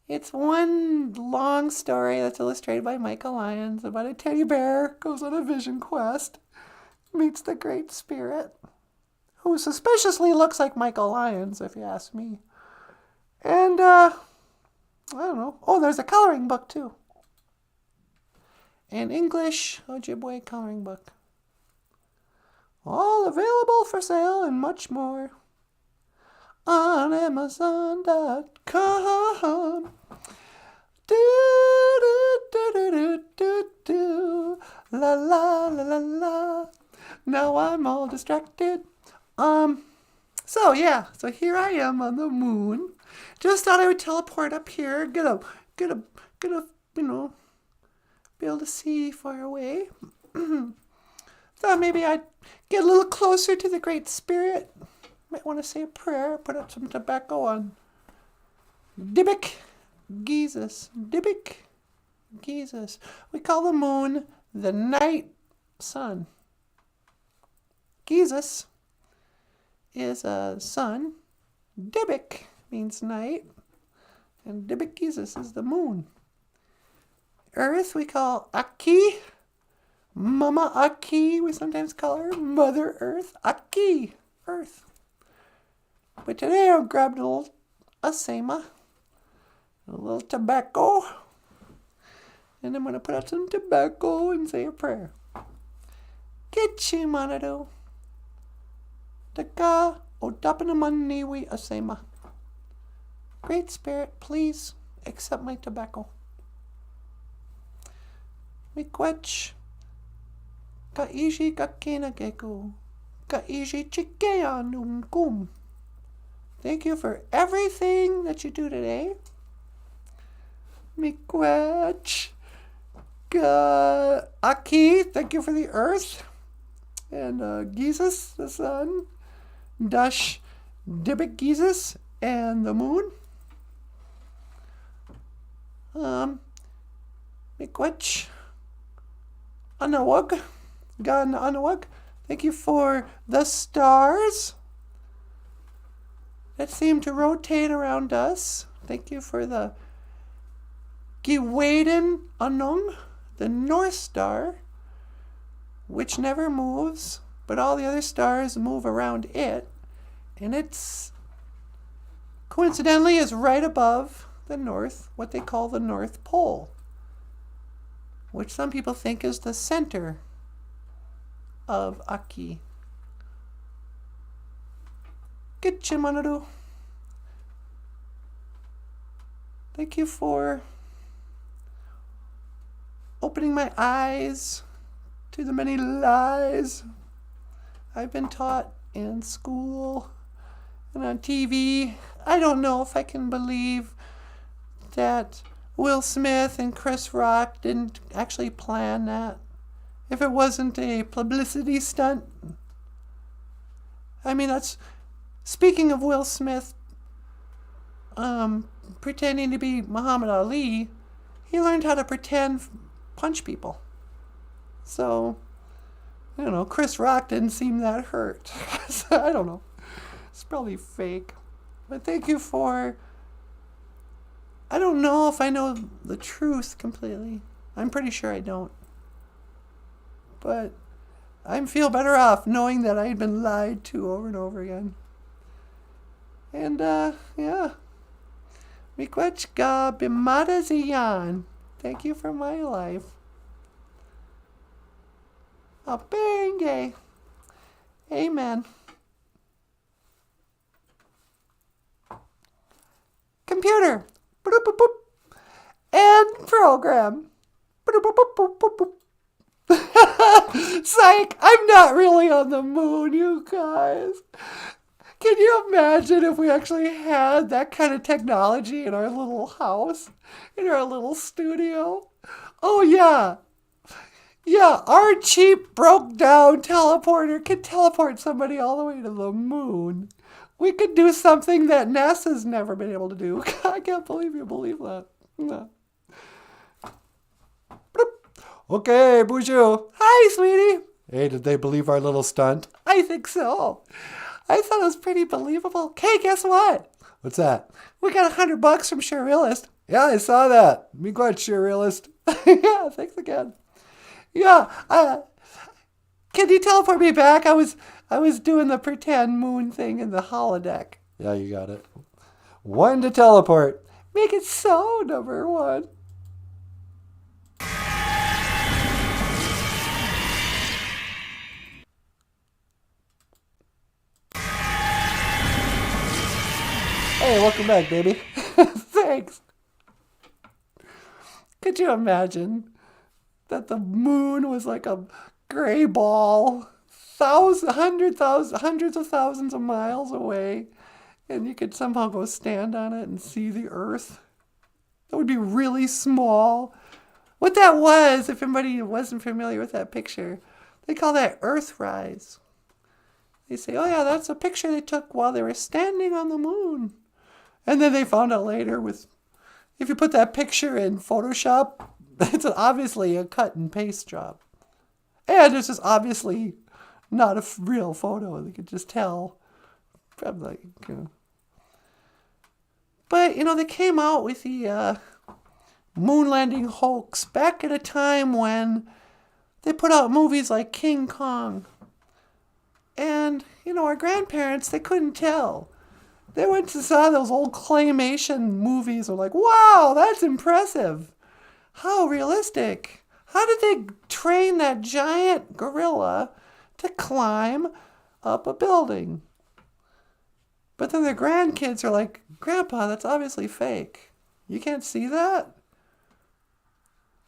It's one long story that's illustrated by Michael Lyons about a teddy bear goes on a vision quest, meets the Great Spirit, who suspiciously looks like Michael Lyons, if you ask me. And, I don't know. Oh, there's a coloring book, too. An English Ojibwe coloring book. All available for sale and much more on Amazon.com. Do. La la la la la. Now I'm all distracted. So here I am on the moon. Just thought I would teleport up here, get a, be able to see far away. Thought maybe I'd get a little closer to the Great Spirit. Might want to say a prayer, put up some tobacco on Dybbuk Jesus. Dybbuk Jesus. We call the moon the night sun. Jesus is a sun. Dybbuk means night. And Dybbuk Jesus is the moon. Earth we call Aki. Mama Aki, we sometimes call her Mother Earth. Aki, Earth. But today I grabbed a little asema, a little tobacco, and I'm going to put out some tobacco and say a prayer. Kitchi manado. Taka otapanamaniwi asema. Great Spirit, please accept my tobacco. Mikwech. Kaiji kakena geku. Kaiji chikea numkum. Thank you for everything that you do today. Mikwech. Aki, thank you for the earth. And Jesus, the sun. Dash Dybbuk Jesus and the moon. Mikwech. Anawag. Gan Anawag. Thank you for the stars. that seem to rotate around us. Thank you for the GOFUNDME, the North Star, which never moves, but all the other stars move around it. And it's coincidentally is right above the North, what they call the North Pole, which some people think is the center of Aki. Gitchimanadu. Thank you for opening my eyes to the many lies I've been taught in school and on TV. I don't know if I can believe that Will Smith and Chris Rock didn't actually plan that. If it wasn't a publicity stunt. I mean, that's... Speaking of Will Smith pretending to be Muhammad Ali, he learned how to pretend punch people. So, I don't know, Chris Rock didn't seem that hurt. So, I don't know. It's probably fake. But thank you for... I don't know if I know the truth completely. I'm pretty sure I don't. But I feel better off knowing that I'd been lied to over and over again. And, yeah. Mikwechka bimada ziyan. Thank you for my life. Abenge. Amen. Computer. Boop, boop, boop. And program. Boop, boop, boop, boop, boop, boop. Psych, I'm not really on the moon, you guys. Can you imagine if we actually had that kind of technology in our little house, in our little studio? Oh, yeah. Yeah, our cheap, broke-down teleporter could teleport somebody all the way to the moon. We could do something that NASA's never been able to do. I can't believe you believe that. No. Okay, BOOZHOO. Hi, sweetie. Hey, did they believe our little stunt? I think so. I thought it was pretty believable. Okay, guess what? What's that? We got $100 from Surrealist. Yeah, I saw that. Me quite surrealist. Yeah, thanks again. Yeah, can you teleport me back? I was doing the pretend moon thing in the holodeck. Yeah, you got it. 1 to teleport. Make it so, number 1. Hey, welcome back, baby. Thanks. Could you imagine that the moon was like a gray ball, hundreds of thousands of miles away, and you could somehow go stand on it and see the Earth? That would be really small. What that was, if anybody wasn't familiar with that picture, they call that Earthrise. They say, oh yeah, that's a picture they took while they were standing on the moon. And then they found out later if you put that picture in Photoshop, it's obviously a cut and paste job. And it's just obviously not a real photo. They could just tell. Probably, But, they came out with the moon landing hoax back at a time when they put out movies like King Kong. And, our grandparents, they couldn't tell. They went to saw those old claymation movies. They're like, wow, that's impressive. How realistic. How did they train that giant gorilla to climb up a building? But then their grandkids are like, Grandpa, that's obviously fake. You can't see that?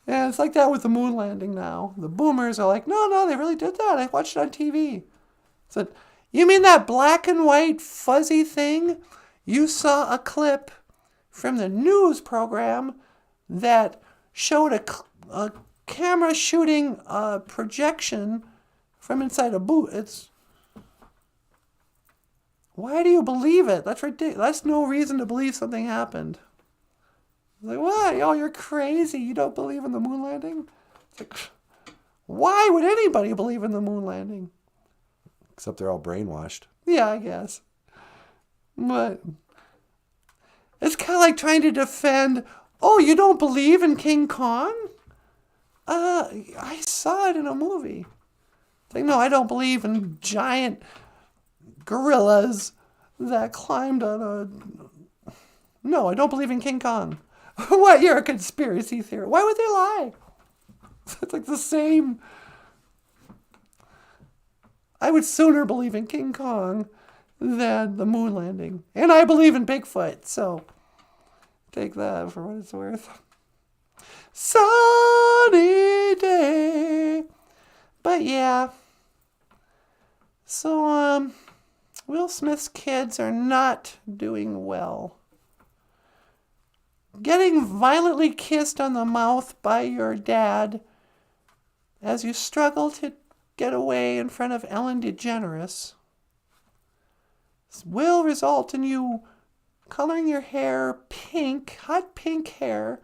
Yeah, it's like that with the moon landing now. The boomers are like, no, they really did that. I watched it on TV. So, you mean that black and white fuzzy thing? You saw a clip from the news program that showed a camera shooting a projection from inside a boot. Why do you believe it? That's ridiculous. That's no reason to believe something happened. Like, what? Oh, you're crazy. You don't believe in the moon landing? It's like, why would anybody believe in the moon landing? Except they're all brainwashed. Yeah, I guess. But it's kind of like trying to defend, oh, you don't believe in King Kong? I saw it in a movie. It's like, no, I don't believe in giant gorillas that climbed on a... No, I don't believe in King Kong. What? You're a conspiracy theorist. Why would they lie? It's like the same... I would sooner believe in King Kong than the moon landing. And I believe in Bigfoot, so take that for what it's worth. Sunny day. But yeah. So, Will Smith's kids are not doing well. Getting violently kissed on the mouth by your dad as you struggle to get away in front of Ellen DeGeneres will result in you coloring your hair pink, hot pink hair,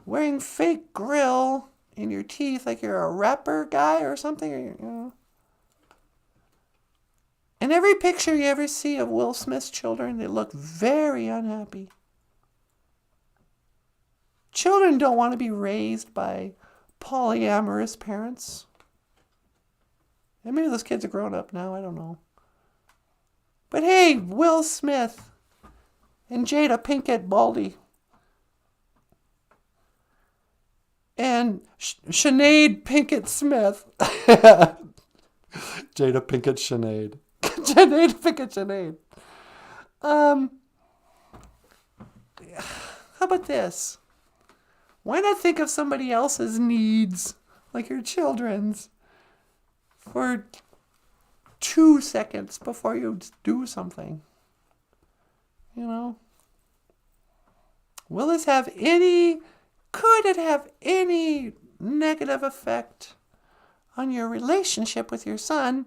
wearing fake grill in your teeth like you're a rapper guy or something. Or, you know. In every picture you ever see of Will Smith's children, they look very unhappy. Children don't want to be raised by polyamorous parents. And maybe those kids are grown up now, I don't know. But hey, Will Smith and Jada Pinkett Baldy and Sinead Pinkett Smith. Jada Pinkett Sinead. Sinead Pinkett Sinead. How about this? Why not think of somebody else's needs, like your children's, for 2 seconds before you do something? You know? Could it have any negative effect on your relationship with your son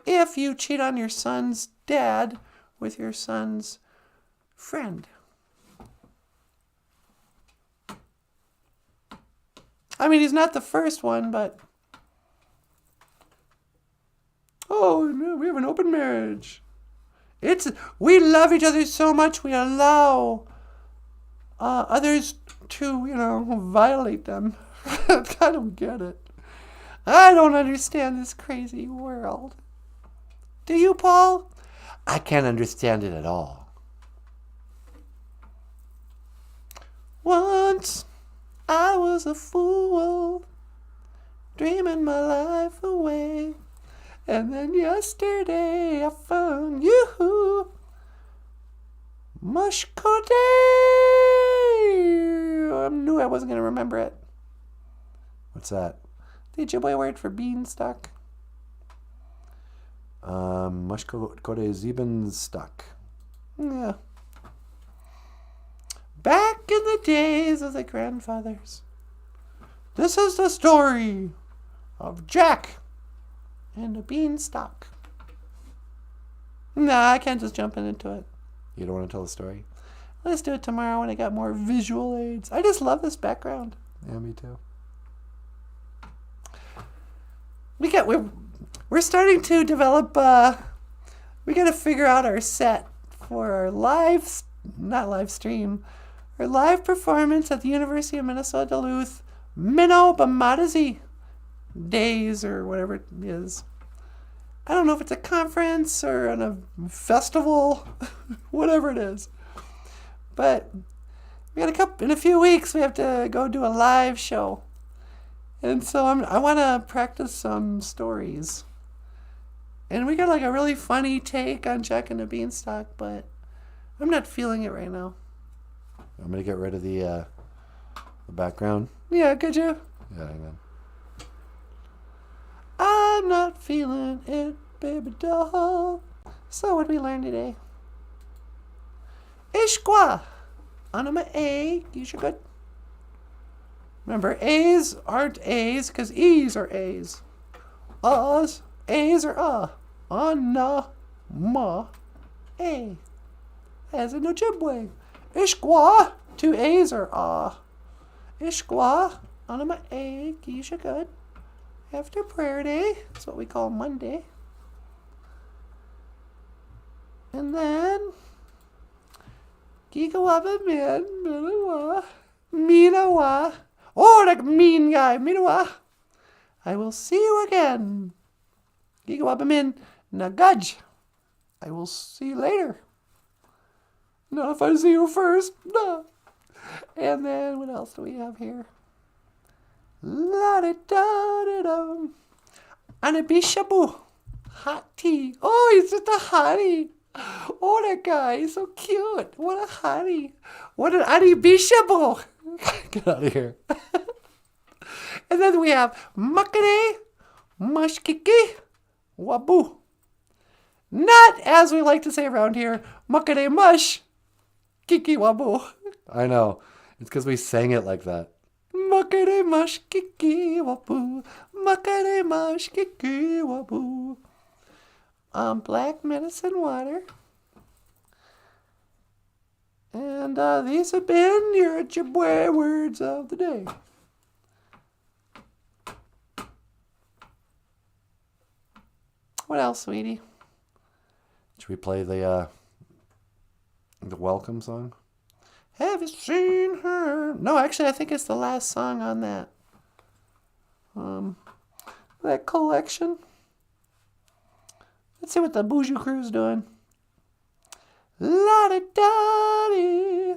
if you cheat on your son's dad with your son's friend? I mean, he's not the first one, but... Oh, no, we have an open marriage. We love each other so much, we allow others to, violate them. I don't get it. I don't understand this crazy world. Do you, Paul? I can't understand it at all. Once I was a fool, dreaming my life away. And then yesterday I found you. Mushkote. I knew I wasn't going to remember it. What's that? The Ojibwe word for beanstalk. Mushkote Zeben stuck. Yeah. Back in the days of the grandfathers. This is the story of Jack and a beanstalk. Nah, I can't just jump into it. You don't want to tell the story? Let's do it tomorrow when I got more visual aids. I just love this background. Yeah, me too. We're starting to develop. We got to figure out our set for our not live stream, our live performance at the University of Minnesota Duluth Minnow Bamadazi Days or whatever it is. I don't know if it's a conference or a festival, whatever it is. But we got in a few weeks we have to go do a live show. And so I want to practice some stories. And we got like a really funny take on Jack and the Beanstalk, but I'm not feeling it right now. I'm going to get rid of the background. Yeah, could you? Yeah, hang on. I'm not feeling it, baby doll. So what did we learn today? Ishqua. Anima A. You should good. Remember, A's aren't A's because E's are A's. A's are Anna, ma, A. As in Ojibwe. Ishqua. 2 A's are Ishqua. Anima A. You should good. After prayer day, that's what we call Monday. And then Gigawabamin, Minawa, Minawa. Oh, that mean guy, Minawa. I will see you again. Gigawabamin, Nagudge. I will see you later. Not if I see you first. No. And then what else do we have here? La-da-da-da-da. Anabishabu. Hot tea. Oh, he's just a hottie. Oh, that guy. He's so cute. What a hottie. What an Anabishabu. Get out of here. And then we have Makane, Mashkiki, Wabu. Not, as we like to say around here, Makane Mush, Kiki Wabu. I know. It's because we sang it like that. Makane Mush, Kiki Wabu. Makane Mush, Kiki Wabu. Black medicine water. And these have been your Ojibwe words of the day. What else, sweetie? Should we play the welcome song? Have you seen her? No, actually, I think it's the last song on that. That collection. Let's see what the BOOZHOO crew's doing. La-da-da-dee.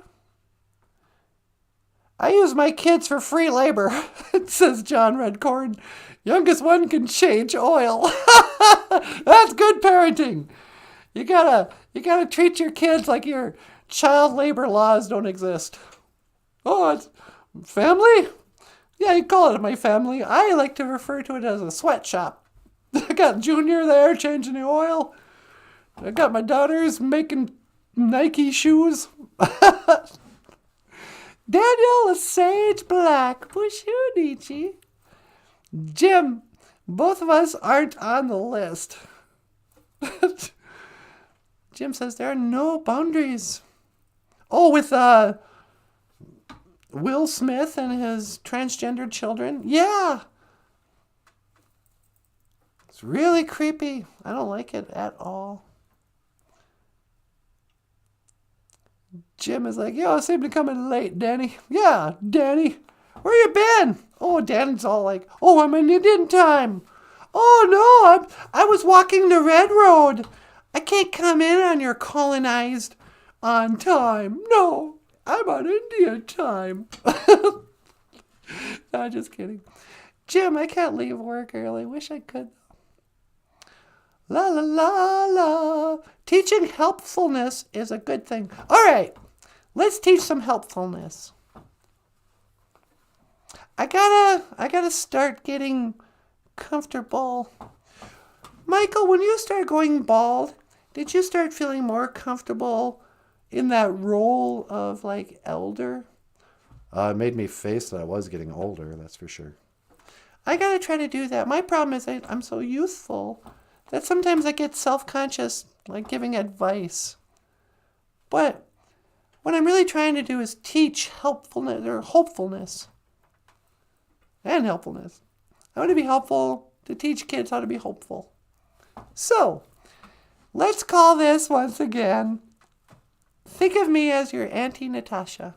I use my kids for free labor, says John Redcorn. Youngest one can change oil. That's good parenting. You gotta treat your kids like your child labor laws don't exist. Oh, it's family? Yeah, you call it my family. I like to refer to it as a sweatshop. I got Junior there changing the oil. I got my daughters making Nike shoes. Daniel is Sage Black. BOOZHOO Nietzsche. Jim, both of us aren't on the list. Jim says there are no boundaries. Oh, with Will Smith and his transgendered children? Yeah. It's really creepy. I don't like it at all. Jim is like, yo, I seem to come in late, Danny. Yeah, Danny. Where you been? Oh, Danny's all like, oh, I'm in Indian time. Oh, no, I was walking the red road. I can't come in on your colonized on time. No, I'm on Indian time. No, just kidding. Jim, I can't leave work early. Wish I could. La, la, la, la. Teaching helpfulness is a good thing. All right, let's teach some helpfulness. I gotta start getting comfortable. Michael, when you started going bald, did you start feeling more comfortable in that role of like elder? It made me face that I was getting older, that's for sure. I gotta try to do that. My problem is I'm so youthful that sometimes I get self-conscious, like giving advice. But what I'm really trying to do is teach helpfulness or hopefulness. And helpfulness. I want to be helpful to teach kids how to be hopeful. So, let's call this once again, think of me as your Auntie Natasha.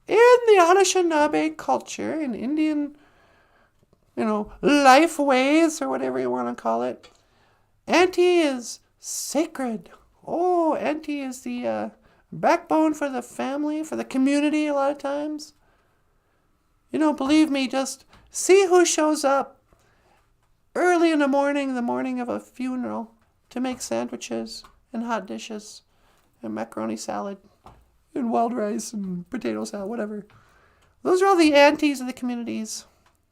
In the Anishinaabe culture, in Indian, life ways or whatever you want to call it, Auntie is sacred. Oh, Auntie is the backbone for the family, for the community a lot of times. Believe me, just see who shows up early in the morning of a funeral, to make sandwiches and hot dishes and macaroni salad and wild rice and potato salad, whatever. Those are all the aunties of the communities.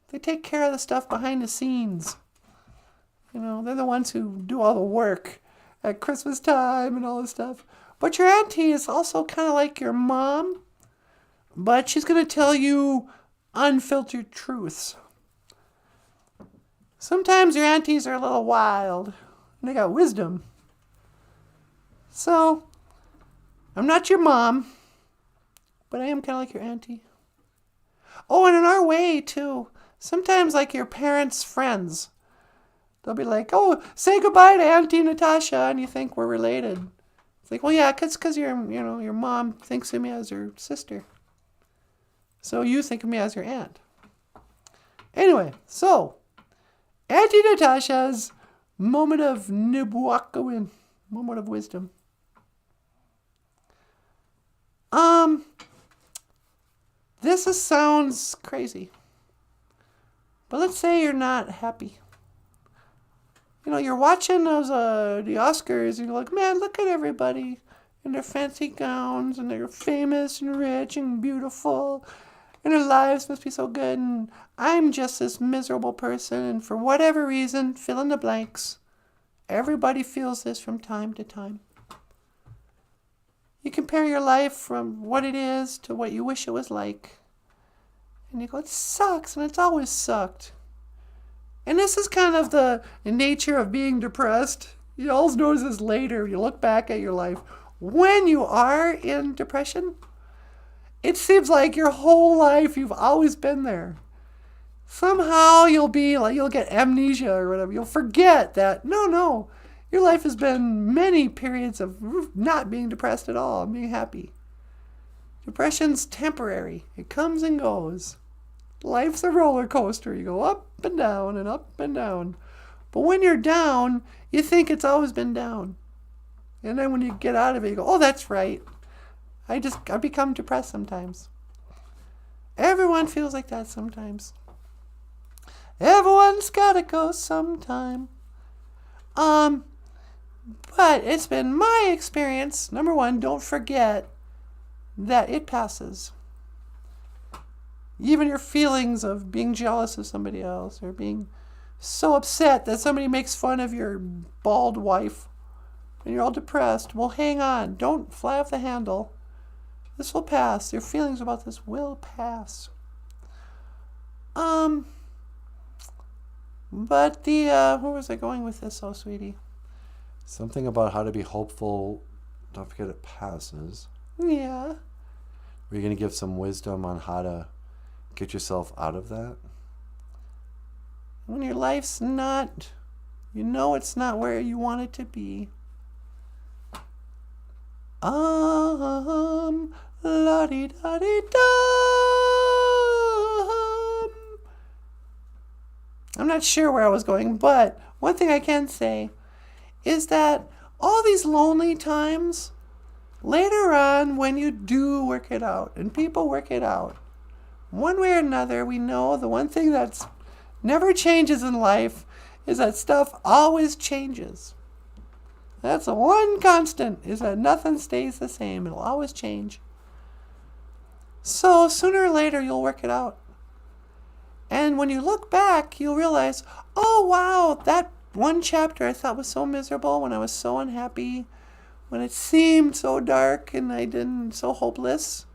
They take care of the stuff behind the scenes. They're the ones who do all the work at Christmas time and all this stuff. But your auntie is also kind of like your mom, but she's going to tell you unfiltered truths. Sometimes your aunties are a little wild, and they got wisdom. So, I'm not your mom, but I am kind of like your auntie. Oh, and in our way, too, sometimes like your parents' friends, they'll be like, oh, say goodbye to Auntie Natasha, and you think we're related. It's like, well, yeah, because your mom thinks of me as her sister. So you think of me as your aunt. Anyway, so Auntie Natasha's moment of Nibuakawin, moment of wisdom. Sounds crazy. But let's say you're not happy. You're watching the Oscars and you're like, man, look at everybody in their fancy gowns and they're famous and rich and beautiful and their lives must be so good and I'm just this miserable person and for whatever reason, fill in the blanks. Everybody feels this from time to time. You compare your life from what it is to what you wish it was like. And you go, it sucks and it's always sucked. And this is kind of the nature of being depressed. You always notice this later. You look back at your life. When you are in depression, it seems like your whole life you've always been there. Somehow you'll get amnesia or whatever. You'll forget that, no, your life has been many periods of not being depressed at all, being happy. Depression's temporary. It comes and goes. Life's a roller coaster. You go up and down and up and down. But when you're down, you think it's always been down. And then when you get out of it, you go, oh, that's right. I become depressed sometimes. Everyone feels like that sometimes. Everyone's gotta go sometime. But it's been my experience. Number one, don't forget that it passes. Even your feelings of being jealous of somebody else or being so upset that somebody makes fun of your bald wife and you're all depressed. Well, hang on. Don't fly off the handle. This will pass. Your feelings about this will pass. But where was I going with this, oh sweetie? Something about how to be hopeful. Don't forget it passes. Yeah. Were you going to give some wisdom on how to get yourself out of that? When your life's not, it's not where you want it to be. La-di-da-di-dum. I'm not sure where I was going, but one thing I can say is that all these lonely times, later on when you do work it out, and people work it out, one way or another, we know the one thing that's never changes in life is that stuff always changes. That's the one constant, is that nothing stays the same. It'll always change. So sooner or later, you'll work it out. And when you look back, you'll realize, oh, wow, that one chapter I thought was so miserable, when I was so unhappy, when it seemed so dark and so hopeless,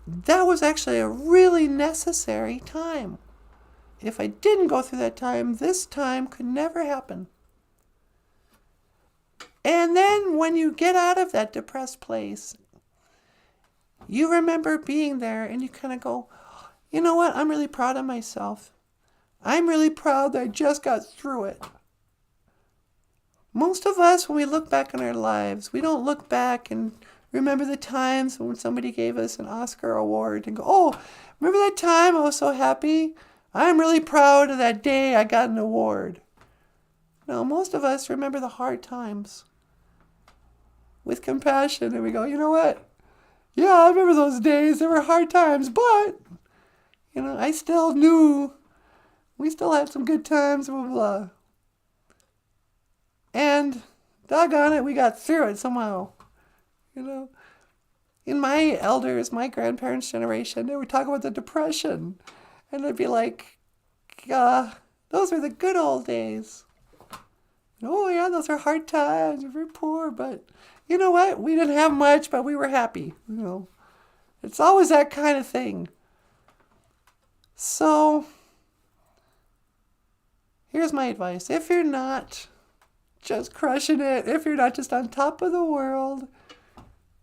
that was actually a really necessary time. If I didn't go through that time, this time could never happen. And then when you get out of that depressed place, you remember being there and you kind of go, you know what? I'm really proud of myself. I'm really proud that I just got through it. Most of us, when we look back on our lives, we don't look back and remember the times when somebody gave us an Oscar award and go, oh, remember that time I was so happy? I'm really proud of that day I got an award. No, most of us remember the hard times with compassion and we go, you know what? Yeah, I remember those days. They were hard times, but, I still knew we still had some good times, blah, blah. And doggone it, we got through it somehow. In my grandparents' generation, they would talk about the Depression. And they'd be like, those were the good old days. Oh, yeah, those are hard times. We were poor, but you know what? We didn't have much, but we were happy. It's always that kind of thing. So, here's my advice. If you're not just crushing it, if you're not just on top of the world,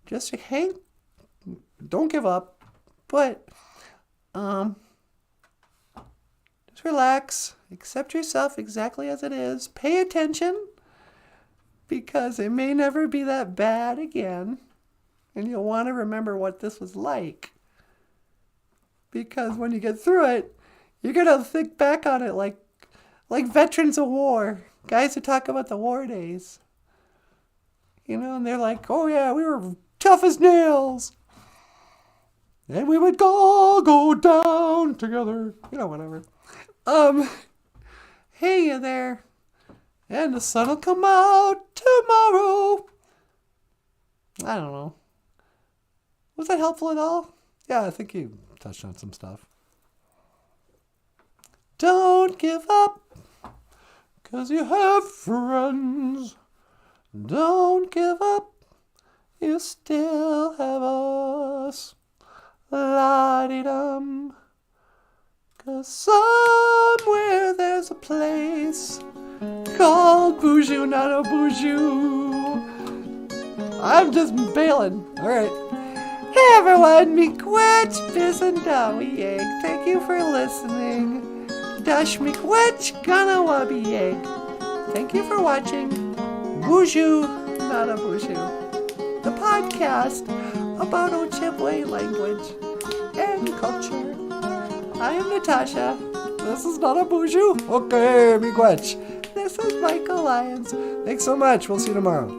just don't give up, but just relax, accept yourself exactly as it is, pay attention, because it may never be that bad again. And you'll want to remember what this was like. Because when you get through it, you're going to think back on it like veterans of war. Guys who talk about the war days. You know, and they're like, oh yeah, we were tough as nails. And we would all go down together. You know, whatever. Hey you there. And the sun will come out tomorrow. I don't know. Was that helpful at all? Yeah, I think you touched on some stuff. Don't give up, 'cause you have friends. Don't give up, you still have us. La-dee-dum. 'Cause somewhere there's a place called BOOZHOO NANABOOZHOO. I'm just bailing. All right. Hey everyone, miigwech bisandawiyeg. Thank you for listening. Dash miigwech ganawabiyeg. Thank you for watching BOOZHOO NANABOOZHOO, the podcast about Ojibwe language and culture. I am Natasha. This is NANABOOZHOO. Okay, miigwech. This is Michael Lyons. Thanks so much. We'll see you tomorrow.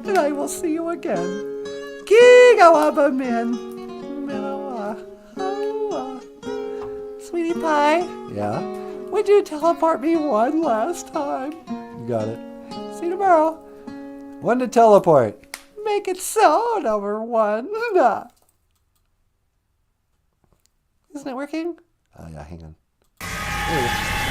And I will see you again. Gigawaba min. Minawa. Hawa. Sweetie Pie, Yeah, would you teleport me one last time? you got it. See you tomorrow. When to teleport. Make it so, number one. Isn't it working? Oh yeah, hang on. There it is.